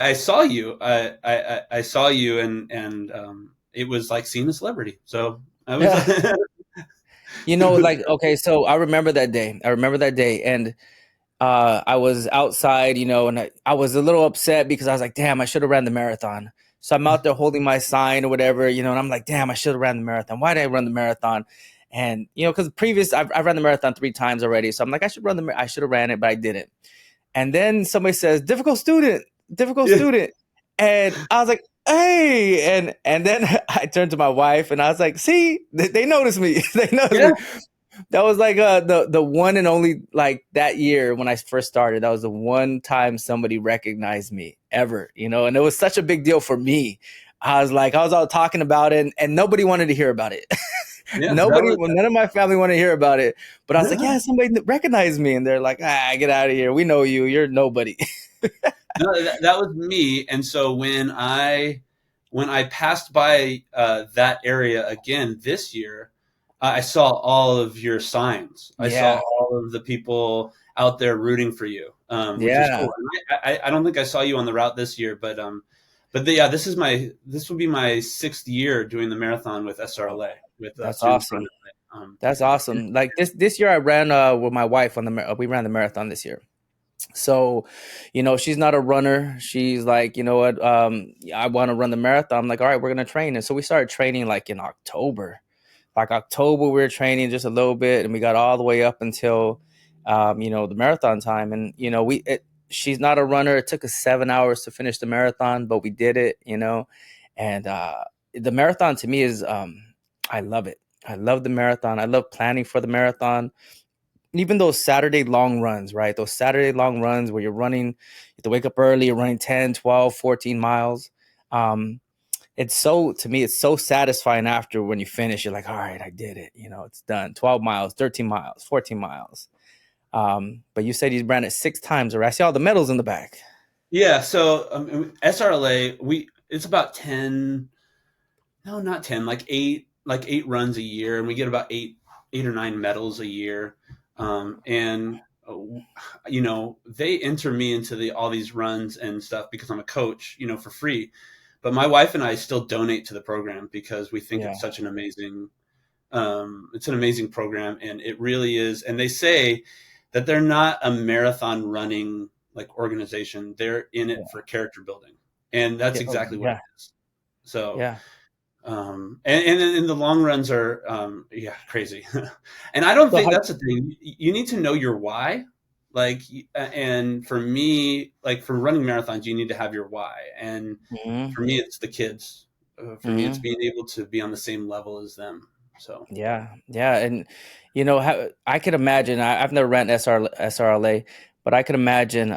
I saw you. I saw you, and it was like seeing a celebrity. So I was. Yeah. You It know, was like, okay, so I remember that day. I remember that day. And I was outside, and I was a little upset because I was like, damn, I should have ran the marathon. So I'm out there holding my sign or whatever, and I'm like, damn, I should have ran the marathon. Why did I run the marathon? And, because I've run the marathon 3 times already. So I'm like, I should have ran it, but I didn't. And then somebody says, difficult yeah, student. And I was like, hey. And then I turned to my wife and I was like, see, they noticed me. They noticed yeah. me. That was like the one and only, like, that year when I first started. That was the one time somebody recognized me ever, and it was such a big deal for me. I was out talking about it, and nobody wanted to hear about it. Yeah, that was. None of my family wanted to hear about it. But I was like, Yeah. yeah, somebody recognized me, and they're like, get out of here. We know you. You're nobody. No, that was me. And so when I passed by that area again this year, I saw all of your signs. I saw Yeah, all of the people out there rooting for you, which is yeah. cool. And I don't think I saw you on the route this year, but this will be my sixth year doing the marathon with SRLA with That's Students Run awesome. LA. That's awesome. Like, this year, I ran with my wife on we ran the marathon this year. So, she's not a runner. She's like, you know what? I want to run the marathon. I'm like, all right, we're gonna train. And so we started training like in October. Like October, we were training just a little bit, and we got all the way up until, the marathon time. And she's not a runner. It took us 7 hours to finish the marathon, but we did it. And the marathon to me is, I love it. I love the marathon. I love planning for the marathon. Even those Saturday long runs, right? Those Saturday long runs where you're running, you have to wake up early, you're running 10, 12, 14 miles. Um, to me, it's so satisfying after when you finish. You're like, all right, I did it. It's done. 12 miles, 13 miles, 14 miles. But you said you ran it 6 times, or I see all the medals in the back. Yeah, so SRLA, we it's about 10, no, not 10, like eight runs a year, and we get about eight or nine medals a year. And they enter me into all these runs and stuff because I'm a coach, for free. But my wife and I still donate to the program because we think Yeah, it's an amazing program, and it really is. And they say that they're not a marathon running like organization; they're in it yeah, for character building, and that's yeah, oh, exactly what it yeah, is. So, yeah. and the long runs are, yeah, crazy. And I don't So think how? that's the thing. You need to know your why. Like, and for me, like for running marathons, you need to have your why. And Mhm, for me, it's the kids. For me, it's mhm. being able to be on the same level as them. So. Yeah, yeah, and how I could imagine. I've never ran SRLA, but I could imagine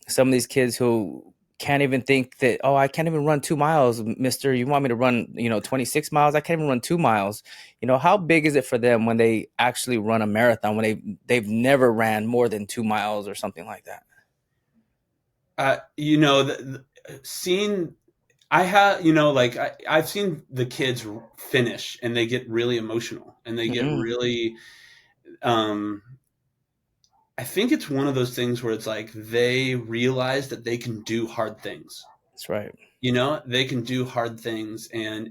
some of these kids who can't even think that. Oh, I can't even run 2 miles, Mister. You want me to run, 26 miles? I can't even run 2 miles. How big is it for them when they actually run a marathon when they've never ran more than 2 miles or something like that? Seeing, I have, like I've seen the kids finish and they get really emotional and they get Hmm. really, um, I think it's one of those things where it's like they realize that they can do hard things. That's right. They can do hard things, and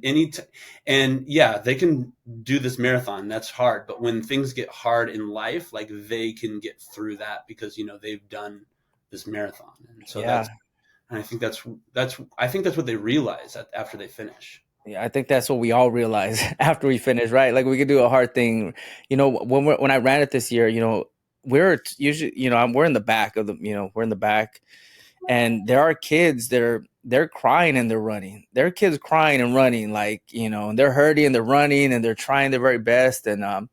and yeah, they can do this marathon. That's hard, but when things get hard in life, like they can get through that because they've done this marathon, and so Yeah. and I think that's what they realize after they finish. Yeah, I think that's what we all realize after we finish, right? Like, we could do a hard thing. When I ran it this year, usually, we're in the back of the, we're in the back, and there are kids that they're crying and they're running. There are kids crying and running, like, and they're hurting and they're running and they're trying their very best, and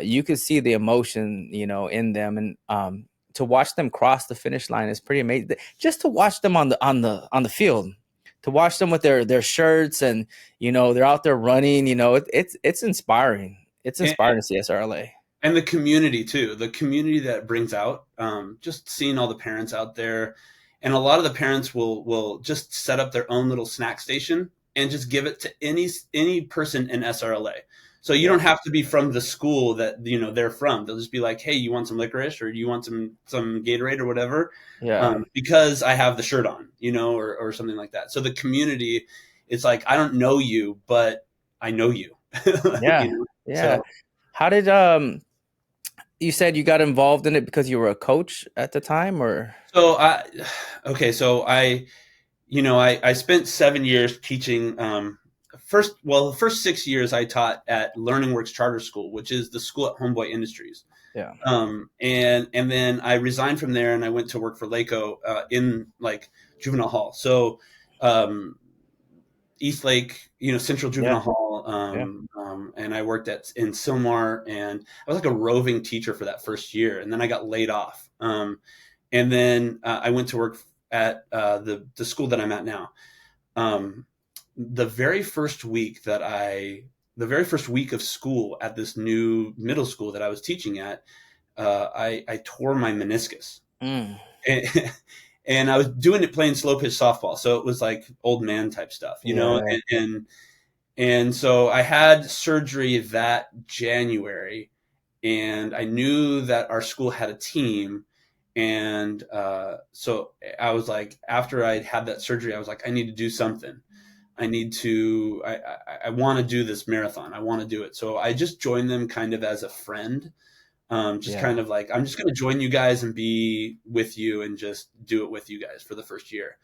you could see the emotion, in them, and to watch them cross the finish line is pretty amazing. Just to watch them on the field, to watch them with their shirts, and they're out there running. It's inspiring. It's And, inspiring to see SRLA. and the community too, the community that brings out, just seeing all the parents out there, and a lot of the parents will just set up their own little snack station and just give it to any person in SRLA. So you Yeah. don't have to be from the school that they're from. They'll just be like, "Hey, you want some licorice, or you want some Gatorade or whatever?" Yeah. Because I have the shirt on, or something like that. So the community, it's like I don't know you, but I know you. Yeah. Yeah. So How did you said you got involved in it because you were a coach at the time, or? so I okay, so I spent 7 years teaching. The first 6 years I taught at Learning Works Charter School, which is the school at Homeboy Industries. Yeah. And then I resigned from there and I went to work for LACO in like juvenile hall. So um, East Lake, Central Yeah. Juvenile Hall, Yeah. and I worked in Sylmar, and I was like a roving teacher for that first year, and then I got laid off, and then I went to work at the school that I'm at now. Um, the very first week the very first week of school at this new middle school that I was teaching at, I tore my meniscus. Mm. And, and I was doing it playing slow pitch softball, so it was like old man type stuff, Yeah. and so I had surgery that January, and I knew that our school had a team, and so I was like, after I had that surgery, I was like, I need to do something. I want to do this marathon. I want to do it. So I just joined them kind of as a friend, just Yeah. kind of like, I'm just going to join you guys and be with you and just do it with you guys for the first year.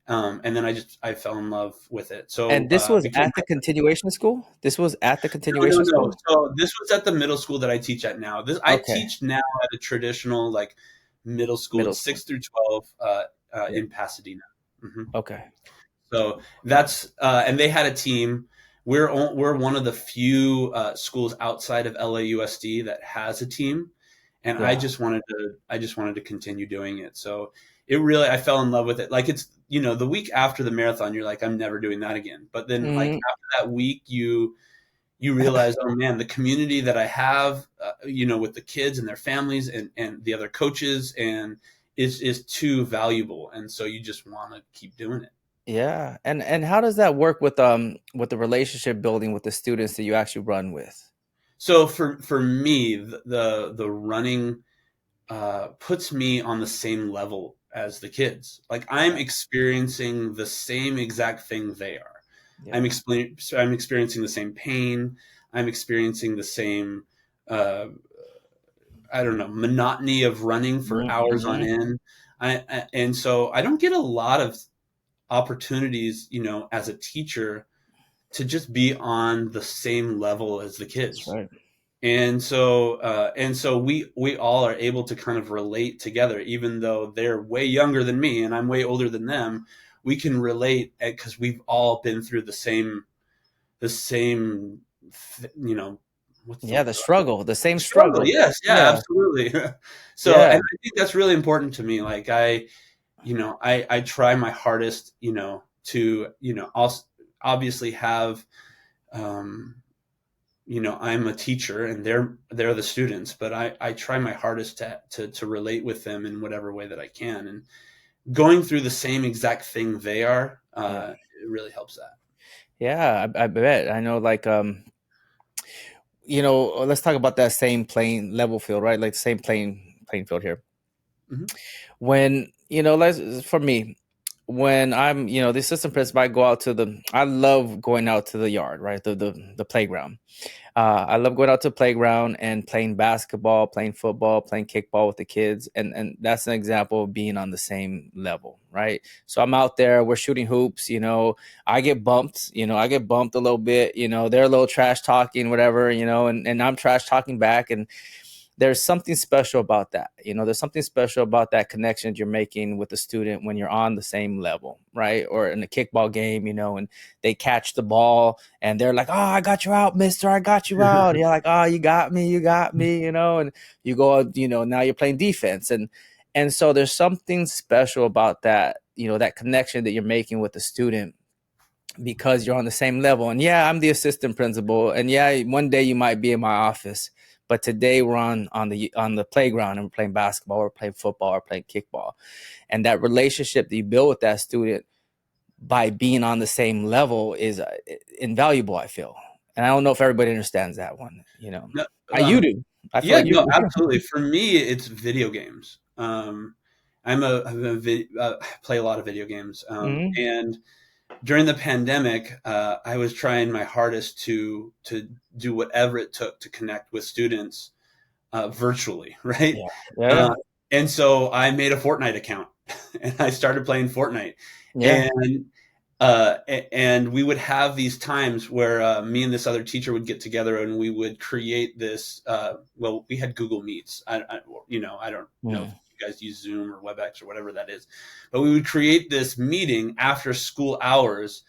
And then I fell in love with it. So And this was became at the continuation school? This was at the no, continuation no, no. school? So this was at the middle school that I teach at now. I Okay. teach now at a traditional like middle school. Middle It's school. 6 through 12 Yeah. in Pasadena. Hmm. Okay. So that's and they had a team. We're one of the few schools outside of LAUSD that has a team, and Yeah. I just wanted to continue doing it. So I fell in love with it. Like it's the week after the marathon, you're like, I'm never doing that again. But then like Mhm. after that week, you realize, oh man, the community that I have, with the kids and their families and the other coaches and is too valuable, and so you just want to keep doing it. Yeah. And how does that work with the relationship building with the students that you actually run with? So for me, the running puts me on the same level as the kids. Like I'm Yeah. experiencing the same exact thing they are. Yeah. I'm experiencing the same pain. I'm experiencing the same uh, I don't know, monotony of running for hours on Mhm. end. And so I don't get a lot of opportunities, as a teacher to just be on the same level as the That's kids. right. And so we all are able to kind of relate together, even though they're way younger than me and I'm way older than them. We can relate because we've all been through the same, what's the Yeah, the word? struggle, the same Struggle. struggle. Yes, yeah, Yeah. absolutely. So, Yeah. and I think that's really important to me. Like I try my hardest, to, also obviously have, um, I'm a teacher and they're the students, but I try my hardest to relate with them in whatever way that I can. And going through the same exact thing they are, Yeah. it really helps that. Yeah, I bet. I know like let's talk about that same playing level field, right? Like the same playing field here. Hmm. When let's for me, when I'm the assistant principal, I love going out to the yard, right? The playground. I love going out to the playground and playing basketball, playing football, playing kickball with the kids, and that's an example of being on the same level, right? So I'm out there, we're shooting hoops. I get bumped a little bit. They're a little trash talking, whatever. And I'm trash talking back, and there's something special about that. There's something special about that connection you're making with the student when you're on the same level, right? Or in a kickball game, and they catch the ball and they're like, "Oh, I got you out, mister. I got you out." And you're like, "Oh, you got me," and you go, now you're playing defense. And so there's something special about that, that connection that you're making with the student because you're on the same level. And yeah, I'm the assistant principal, and yeah, one day you might be in my office, but today we're on the playground and we're playing basketball or playing football or playing kickball. And that relationship that you build with that student by being on the same level is invaluable, I feel. And I don't know if everybody understands that one. No, You do. I feel yeah, like you no, do. absolutely. For me, it's video games. Play a lot of video games, Hmm. and during the pandemic, I was trying my hardest to do whatever it took to connect with students virtually, right? Yeah. Yeah. Uh, and so I made a Fortnite account and I started playing Fortnite. Yeah. And and we would have these times where me and this other teacher would get together and we would create this. Well, we had Google Meets. I don't know if Mm. you guys use Zoom or WebEx or whatever that is, but we would create this meeting after school hours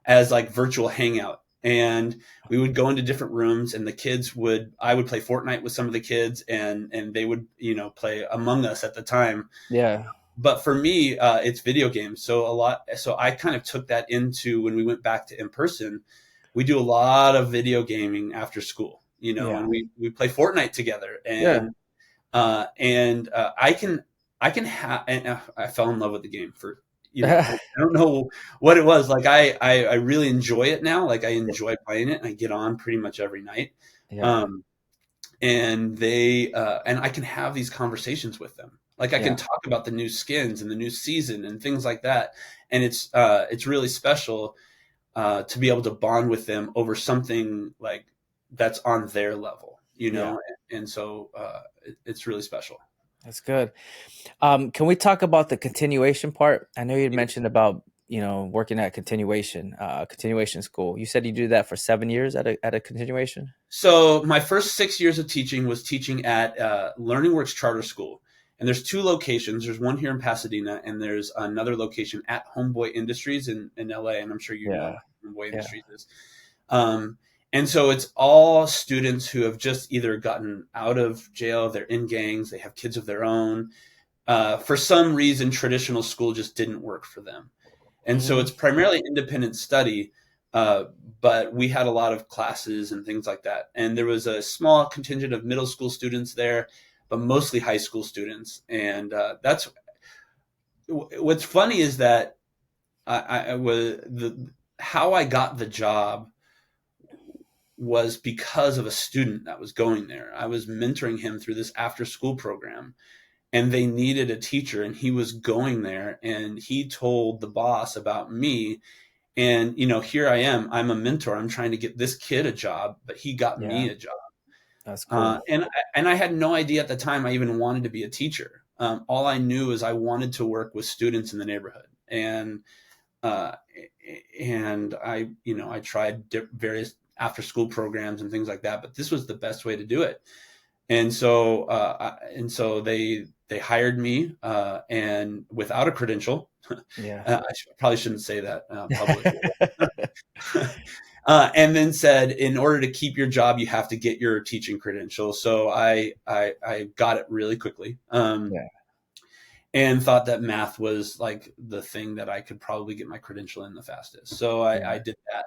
as like virtual hangout. And we would go into different rooms and I would play Fortnite with some of the kids and they would, play Among Us at the time. Yeah. But for me, it's video games. So I kind of took that into when we went back to in person. We do a lot of video gaming after school, Yeah. and we play Fortnite together. Yeah. And I fell in love with the game for, I don't know what it was. Like I really enjoy it now. Like I enjoy playing it and I get on pretty much every night. Yeah. Um, and I can have these conversations with them. Like I can Yeah. talk about the new skins and the new season and things like that. And it's really special to be able to bond with them over something like that's on their level, Yeah. and so it's really special. That's good. Can we talk about the continuation part? I know you mentioned about working at continuation school. You said you do that for 7 years at a continuation. So my first 6 years of teaching was teaching at Learning Works Charter School, and there's two locations. There's one here in Pasadena, and there's another location at Homeboy Industries in LA, and I'm sure you know Yeah. what Homeboy Yeah. Industries is. Um, and so it's all students who have just either gotten out of jail, they're in gangs, they have kids of their own. For some reason, traditional school just didn't work for them. And so Hmm. it's primarily independent study, uh, but we had a lot of classes and things like that. And there was a small contingent of middle school students there, but mostly high school students. And that's what's funny is that I was how I got the job was because of a student that was going there. I was mentoring him through this after school program and they needed a teacher and he was going there and he told the boss about me. And here I am, I'm a mentor, I'm trying to get this kid a job, but he got Yeah. me a job. That's cool. And I had no idea at the time I even wanted to be a teacher. All I knew is I wanted to work with students in the neighborhood. Uh, and I tried various after school programs and things like that, but this was the best way to do it. And so they hired me, and without a credential. Yeah. Probably shouldn't say that publicly. And then said, in order to keep your job, you have to get your teaching credential. So I got it really quickly, Yeah. and thought that math was like the thing that I could probably get my credential in the fastest. So I Yeah. did that.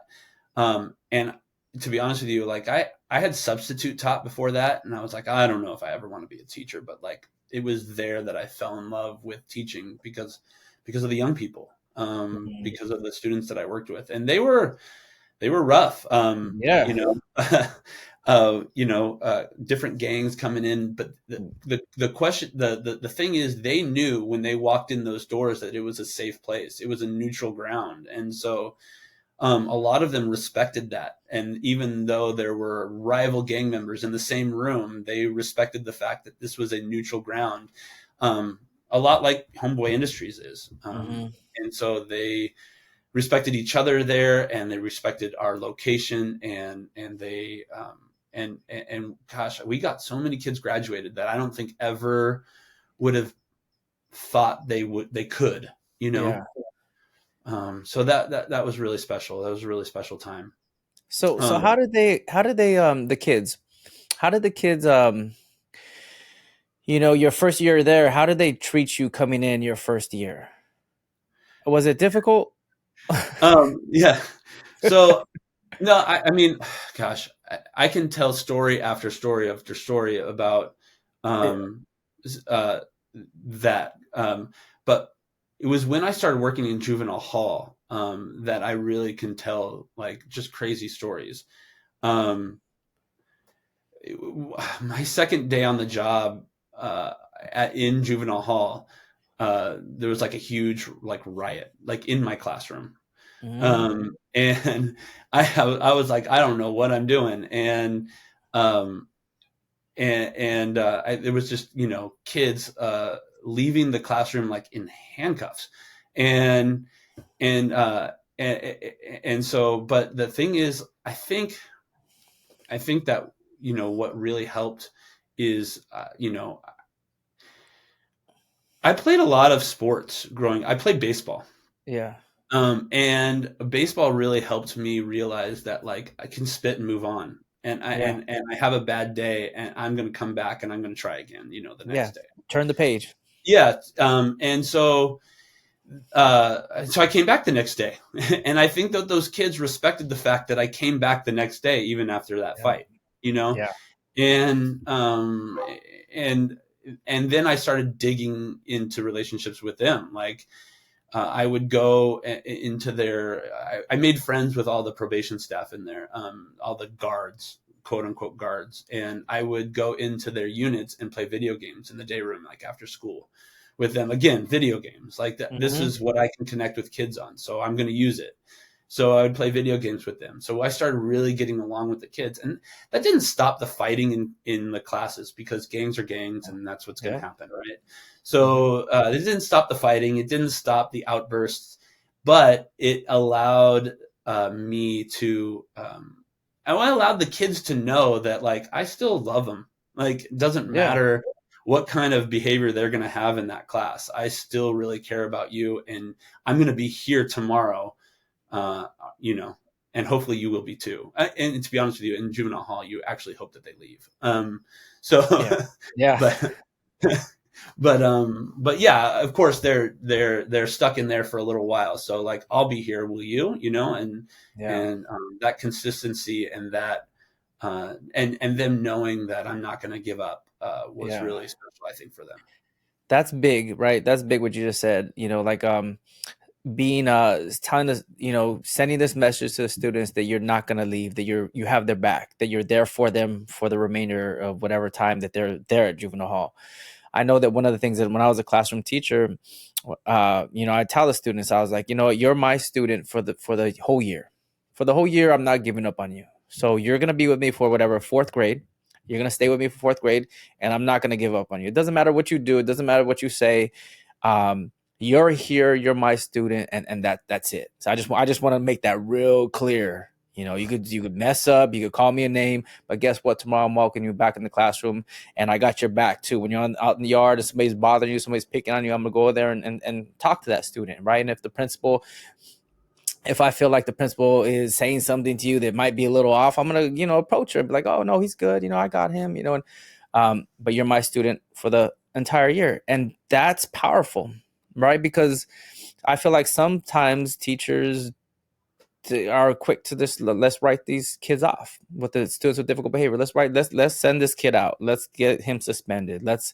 And to be honest with you, like I had substitute taught before that, and I was like, I don't know if I ever want to be a teacher, but like it was there that I fell in love with teaching because of the young people, Mhm. because of the students that I worked with, and they were rough. Yeah. Different gangs coming in, but the question, the thing is, they knew when they walked in those doors that it was a safe place, it was a neutral ground, and so a lot of them respected that. And even though there were rival gang members in the same room, they respected the fact that this was a neutral ground, a lot like Homeboy Industries is. Hmm. And so they respected each other there, and they respected our location, and they and gosh, we got so many kids graduated that I don't think ever would have thought they could, you know. Yeah. So that was really special. That was a really special time. So Um, how did they the kids how did the kids your first year there, how did they treat you coming in your first year? Was it difficult? yeah. So no, I mean, gosh, I can tell story after story after story about Yeah. um, uh, that. But it was when I started working in juvenile hall that I really can tell like just crazy stories. Um, my second day on the job in juvenile hall, there was like a huge like riot like in my classroom. Mm-hmm. And I was like, I don't know what I'm doing. Um, it was just, kids leaving the classroom like in handcuffs. And, and, uh, and, and so, but the thing is, I think that, what really helped is, I played a lot of sports growing. I played baseball. Yeah. And baseball really helped me realize that like I can spit and move on. And I Yeah. and I have a bad day and I'm gonna come back and I'm gonna try again, the Yeah. next day. Turn the page. Yeah. And so I came back the next day. And I think that those kids respected the fact that I came back the next day, even after that Yeah. fight, you know? Yeah. And and and then I started digging into relationships with them. Like I would go into I made friends with all the probation staff in there, all the guards, quote unquote guards. And I would go into their units and play video games in the day room, like after school with them. Again, video games like that. This Mm-hmm. is what I can connect with kids on. So I'm going to use it. So I would play video games with them. So I started really getting along with the kids. And that didn't stop the fighting in the classes, because gangs are gangs and that's what's going to Yeah. happen, right? Mm-hmm. So it didn't stop the fighting. It didn't stop the outbursts, but it allowed me to, I allowed the kids to know that like I still love them. Like it doesn't Yeah. matter what kind of behavior they're going to have in that class. I still really care about you, and I'm going to be here tomorrow, uh, you know, and hopefully you will be too. And to be honest with you, in juvenile hall, you actually hope that they leave. So, Yeah. Yeah. but, but yeah, of course they're stuck in there for a little while. So like, I'll be here. Will you? Yeah. And that consistency and that, and them knowing that I'm not going to give up, was Yeah. really special, I think, for them. That's big, right? That's big what you just said. Like being telling us, sending this message to the students that you're not going to leave, that you have their back, that you're there for them for the remainder of whatever time that they're there at juvenile hall. I know that one of the things that when I was a classroom teacher, I tell the students, I was like, you're my student for the whole year. For the whole year, I'm not giving up on you. So you're gonna be with me for whatever fourth grade. You're gonna stay with me for fourth grade, and I'm not gonna give up on you. It doesn't matter what you do. It doesn't matter what you say. You're here. You're my student, and that's it. So I just want to make that real clear. You could mess up. You could call me a name, but guess what? Tomorrow I'm welcoming you back in the classroom, and I got your back too. When you're out in the yard and somebody's bothering you, somebody's picking on you, I'm gonna go there and talk to that student, right? And if I feel like the principal is saying something to you that might be a little off, I'm gonna, approach her and be like, oh no, he's good, I got him, and but you're my student for the entire year. And that's powerful, right? Because I feel like sometimes teachers are quick to this. Let's write these kids off with the students with difficult behavior. Let's send this kid out. Let's get him suspended. Let's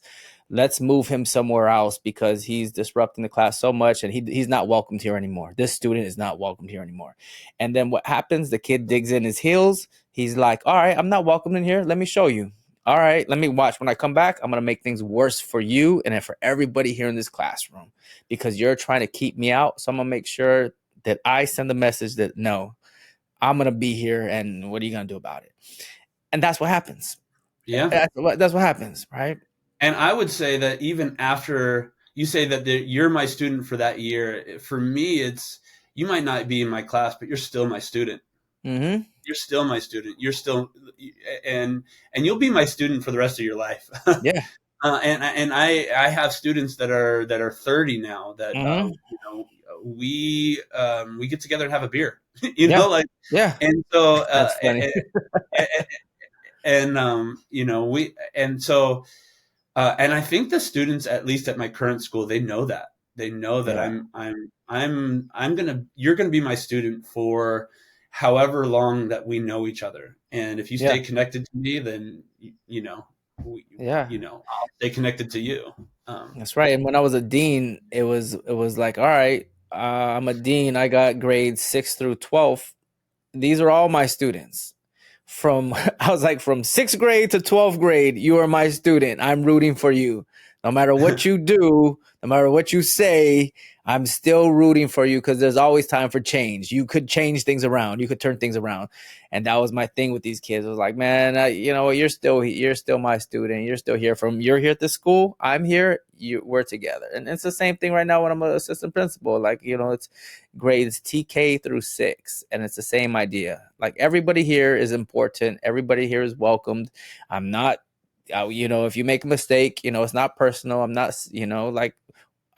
move him somewhere else because he's disrupting the class so much and he's not welcomed here anymore. This student is not welcomed here anymore. And then what happens? The kid digs in his heels. He's like, all right, I'm not welcomed in here. Let me show you. All right, let me watch. When I come back, I'm going to make things worse for you and for everybody here in this classroom because you're trying to keep me out. So I'm going to make sure that I send the message that no, I'm going to be here and what are you going to do about it? And that's what happens. Yeah. That's what happens, right? And I would say that even after you say that you're my student for that year, for me, it's, you might not be in my class, but you're still my student. Mm-hmm. You're still my student. You're still, and you'll be my student for the rest of your life. Yeah. And I have students that are 30 now that, Mm-hmm. we get together and have a beer, Yeah. like, Yeah. and so, That's funny. and so, and I think the students, at least at my current school, they know that. They know that Yeah. you're gonna be my student for however long that we know each other. And if you stay Yeah. connected to me, then we, Yeah. I'll stay connected to you. That's right. And when I was a dean, it was like, all right, I'm a dean. I got grades 6 through 12. These are all my students. I was like, from 6th grade to 12th grade, you are my student. I'm rooting for you. No matter what you do, no matter what you say, I'm still rooting for you because there's always time for change. You could change things around. You could turn things around. And that was my thing with these kids. I was like, man, you know, you're still my student. You're here at the school. I'm here. We're together. And it's the same thing right now when I'm an assistant principal. Like, you know, it's grades TK through 6, and it's the same idea. Like, everybody here is important. Everybody here is welcomed. I'm not, you know, if you make a mistake, you know, it's not personal. I'm not, you know, like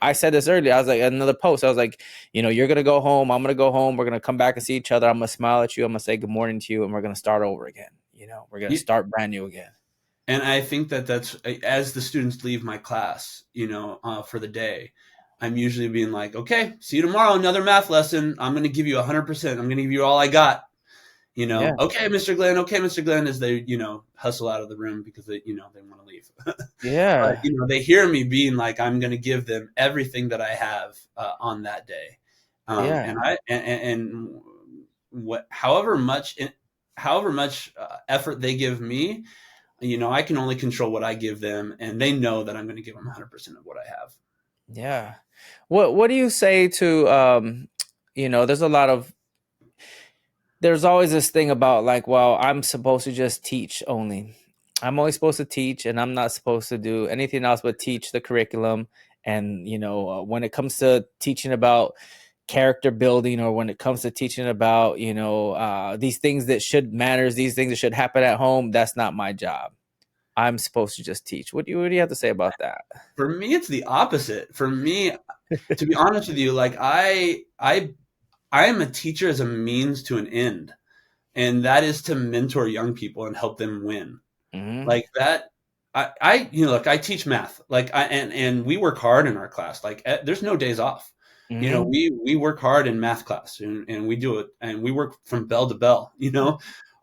I said this earlier. I was like, another post. I was like, you know, you're gonna go home. I'm gonna go home. We're gonna come back and see each other. I'm gonna smile at you. I'm gonna say good morning to you, and we're gonna start over again. You know, we're gonna start brand new again. And I think that that's, as the students leave my class, for the day, I'm usually being like, okay, see you tomorrow, another math lesson. I'm going to give you 100%. I'm going to give you all I got. Yeah, Okay, Mr. Glenn. Okay, Mr. Glenn, as they, hustle out of the room because they want to leave. But, yeah, they hear me being like, I'm going to give them everything that I have on that day. yeah, And however much effort they give me, I can only control what I give them, and they know that I'm going to give them 100% of what I have. yeah. What do you say to you know, there's always this thing about like, well, I'm supposed to just teach only. I'm only supposed to teach, and I'm not supposed to do anything else but teach the curriculum. And you know, when it comes to teaching about character building, or when it comes to teaching about, you know, these things that should matters, these things that should happen at home, that's not my job. I'm supposed to just teach. What do you have to say about that? For me, it's the opposite. For me, to be honest with you, like I am a teacher as a means to an end, and that is to mentor young people and help them win. Hmm. Like that, look, I teach math, like and we work hard in our class. Like there's no days off. Hmm. We work hard in math class, and we do it, and we work from bell to bell.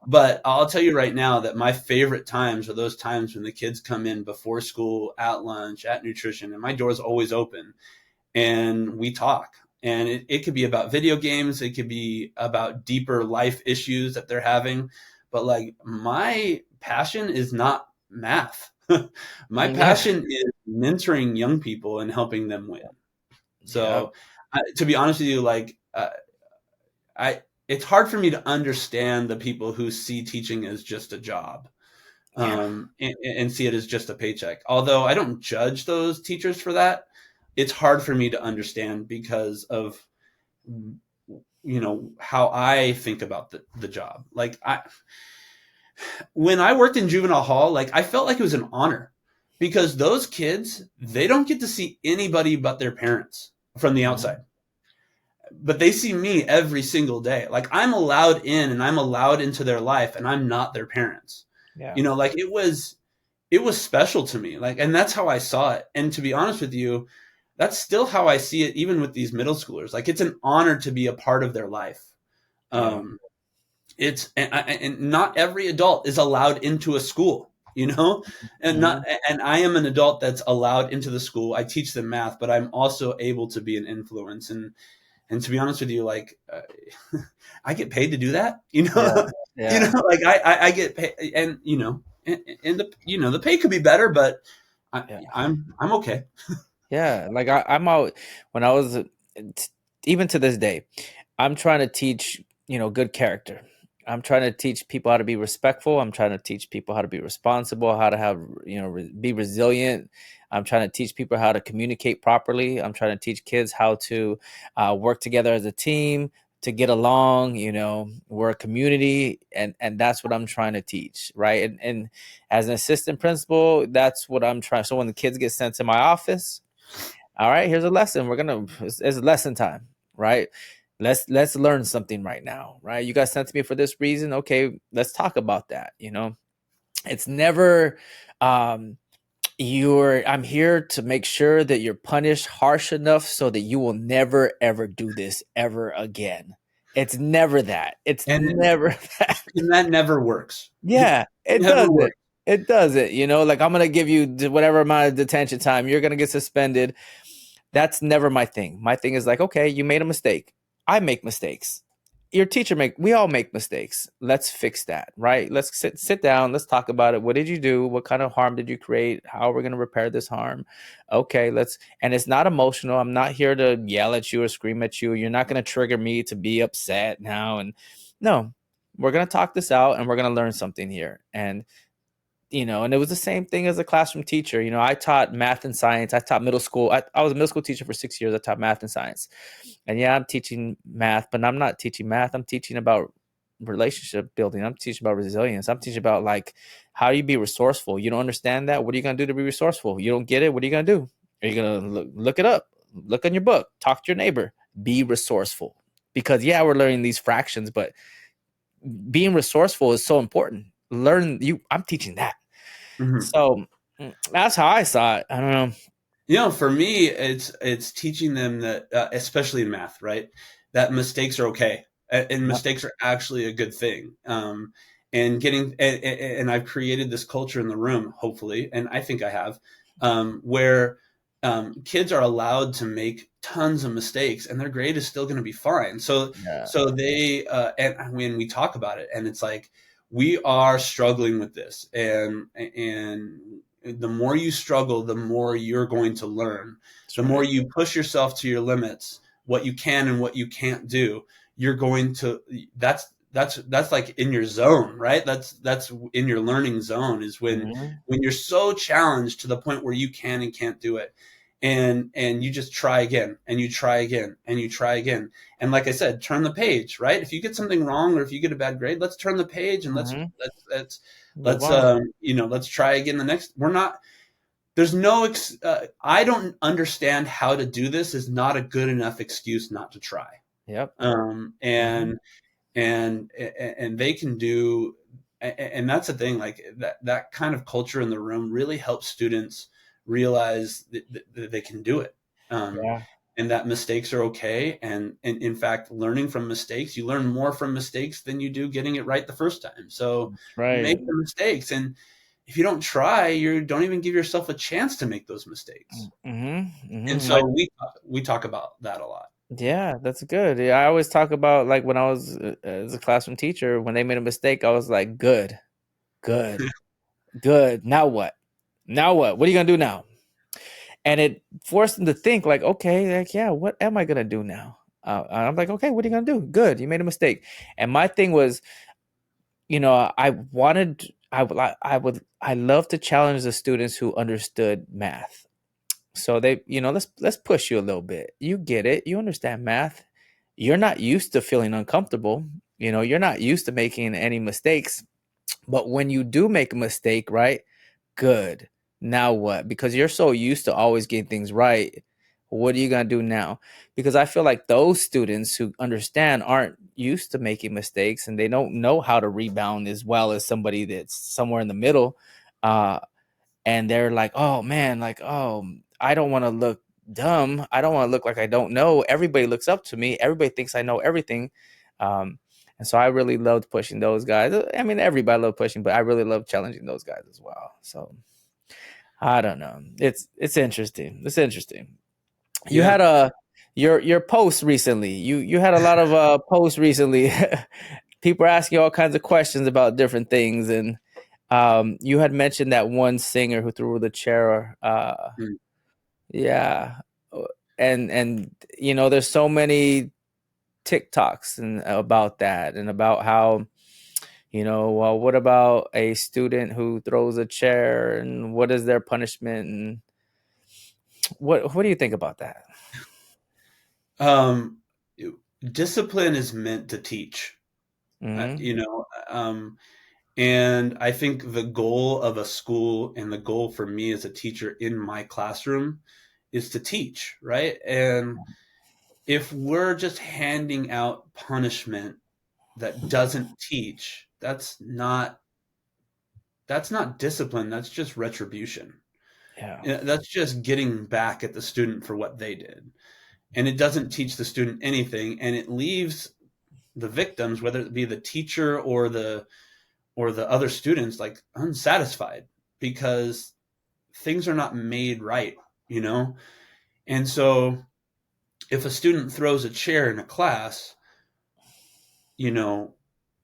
But I'll tell you right now that my favorite times are those times when the kids come in before school, at lunch, at nutrition, and my door is always open, and we talk. And it could be about video games, it could be about deeper life issues that they're having. But like my passion is not math. My Yeah. passion is mentoring young people and helping them win. Yeah. So, to be honest with you, like I, it's hard for me to understand the people who see teaching as just a job, Yeah. and see it as just a paycheck. Although I don't judge those teachers for that, it's hard for me to understand because of how I think about the job. Like when I worked in juvenile hall, like I felt like it was an honor because those kids, they don't get to see anybody but their parents from the outside, Mhm. but they see me every single day. Like I'm allowed in and I'm allowed into their life, and I'm not their parents. Yeah. Like it was special to me. Like, and that's how I saw it. And to be honest with you, that's still how I see it, even with these middle schoolers. Like it's an honor to be a part of their life. Yeah. Um, and not every adult is allowed into a school, and not, Mhm. and I am an adult that's allowed into the school. I teach them math, but I'm also able to be an influence. And to be honest with you, like I get paid to do that, Yeah. Yeah. like I get paid, and and the pay could be better, but Yeah. I'm okay. Yeah. Like I'm out when I was even to this day, I'm trying to teach, you know, good character. I'm trying to teach people how to be respectful. I'm trying to teach people how to be responsible, how to have, you know, be resilient. I'm trying to teach people how to communicate properly. I'm trying to teach kids how to work together as a team, to get along. You know, we're a community, and that's what I'm trying to teach, right? And as an assistant principal, that's what I'm trying. So when the kids get sent to my office, all right, here's a lesson. It's lesson time, right? Let's learn something right now, right? You guys sent to me for this reason. Okay, let's talk about that. You know, it's never um I'm here to make sure that you're punished harsh enough so that you will never ever do this ever again. It's never that. It's and never that. and that never works. Yeah, it Never doesn't. works. It doesn't. You know, like I'm gonna give you whatever amount of detention time. You're gonna get suspended. That's never my thing. My thing is like, okay, you made a mistake. I make mistakes. your teacher we all make mistakes. Let's fix that, right? Let's sit down, let's talk about it. What did you do? What kind of harm did you create? How are we going to repair this harm? Okay, and it's not emotional. I'm not here to yell at you or scream at you. You're not going to trigger me to be upset now. And no, we're going to talk this out and we're going to learn something here. And and it was the same thing as a classroom teacher. I taught math and science. I taught middle school. I was a middle school teacher for 6 years. I taught math and science. And yeah, I'm teaching math, but I'm not teaching math. I'm teaching about relationship building. I'm teaching about resilience. I'm teaching about like, how do you be resourceful? You don't understand that? What are you going to do to be resourceful? You don't get it? What are you going to do? Are you going to look it up? Look on your book. Talk to your neighbor. Be resourceful. Because yeah, we're learning these fractions, but being resourceful is so important. I'm teaching that. Mhm. So that's how I saw it. I don't know. For me, it's teaching them that, especially in math, right? That mistakes are okay, and Yeah. mistakes are actually a good thing. And and I've created this culture in the room, hopefully, and I think I have, where kids are allowed to make tons of mistakes, and their grade is still going to be fine. Yeah. So they, and when we talk about it, and it's like, we are struggling with this, and the more you struggle, the more you're going to learn. That's The more right. you push yourself to your limits, what you can and what you can't do, you're going to, that's like in your zone, right? That's in your learning zone, is Mhm. when you're so challenged to the point where you can and can't do it. And you just try again, and you try again, and you try again. And like I said, turn the page, right? If you get something wrong, or if you get a bad grade, let's turn the page, and Mhm. Move let's on. let's try again the next. We're not there's no I don't understand how to do this is not a good enough excuse not to try. Yep. um Mhm. and and they can do, and that's the thing, like that kind of culture in the room really helps students realize that they can do it. um Yeah. and that mistakes are okay, and in fact, learning from mistakes, you learn more from mistakes than you do getting it right the first time. So That's right. make the mistakes, and if you don't try, you don't even give yourself a chance to make those mistakes. Mhm. And Mhm. so we talk about that a lot. Yeah, that's good. Yeah, I always talk about like when I was as a classroom teacher, when they made a mistake, I was like, good, good, good. Now what? Now what? What are you gonna do now? And it forced them to think like, okay, like, yeah, what am I gonna do now? I'm like, okay, what are you gonna do? Good, you made a mistake. And my thing was, I love to challenge the students who understood math. So let's push you a little bit. You get it. You understand math. You're not used to feeling uncomfortable. You're not used to making any mistakes. But when you do make a mistake, right? Good. Now what? Because you're so used to always getting things right. What are you going to do now? Because I feel like those students who understand aren't used to making mistakes and they don't know how to rebound as well as somebody that's somewhere in the middle. Uh, and they're like, oh man, like, oh, I don't want to look dumb. I don't want to look like I don't know. Everybody looks up to me. Everybody thinks I know everything. Um, and so I really loved pushing those guys. I mean, everybody loved pushing, but I really love challenging those guys as well. So I don't know. It's interesting. It's interesting. You Yeah. had your post recently. You had a lot of posts recently. People are asking all kinds of questions about different things, and you had mentioned that one singer who threw the chair. Mm. Yeah, and there's so many TikToks and about that, and about how well, what about a student who throws a chair, and what is their punishment, and what do you think about that? um Discipline is meant to teach. uh, Hmm. you know um And I think the goal of a school, and the goal for me as a teacher in my classroom, is to teach, right? And if we're just handing out punishment that doesn't teach, that's not discipline, that's just retribution. Yeah. That's just getting back at the student for what they did. And it doesn't teach the student anything, and it leaves the victims, whether it be the teacher or the other students, like unsatisfied, because things are not made right, you know? And so if a student throws a chair in a class, you know,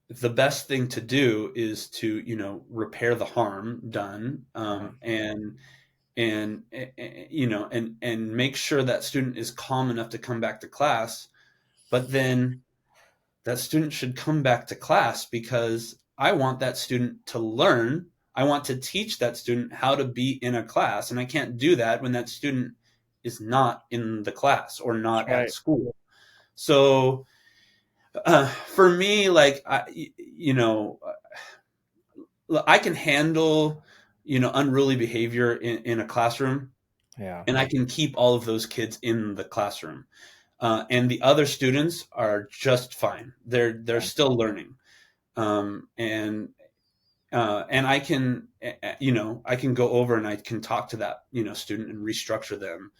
the best thing to do is to, repair the harm done, Yeah. and make sure that student is calm enough to come back to class. But then that student should come back to class because I want that student to learn. I want to teach that student how to be in a class, and I can't do that when that student is not in the class or That's not at right. school. So for me, like I can handle unruly behavior in a classroom, Yeah. and I can keep all of those kids in the classroom. And the other students are just fine. They're Yeah. still learning, and I can go over and I can talk to that student and restructure them,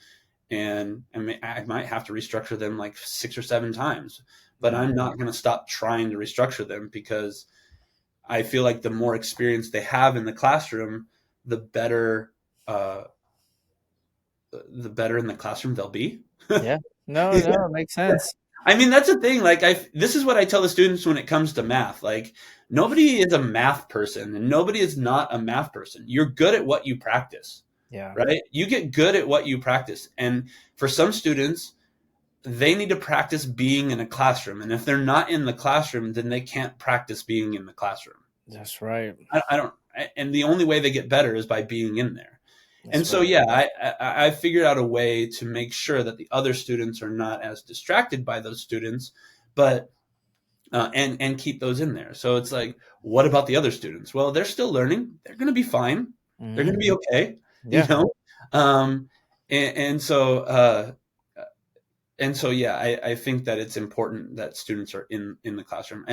and I might have to restructure them like 6 or 7 times, but Yeah. I'm not going to stop trying to restructure them because I feel like the more experience they have in the classroom, the better uh, the better in the classroom they'll be. Yeah. No, Yeah. no, it makes sense. I mean, that's the thing. Like, this is what I tell the students when it comes to math. Like, nobody is a math person, and nobody is not a math person. You're good at what you practice, Yeah. right? You get good at what you practice, and for some students, they need to practice being in a classroom. And if they're not in the classroom, then they can't practice being in the classroom. That's right. I don't, and the only way they get better is by being in there. And That's so, right. yeah, I figured out a way to make sure that the other students are not as distracted by those students, but and keep those in there. So it's like, what about the other students? Well, they're still learning. They're going to be fine. They're going Hmm. to be okay. You Yeah. know, um, and, and so and so yeah, I think that it's important that students are in the classroom,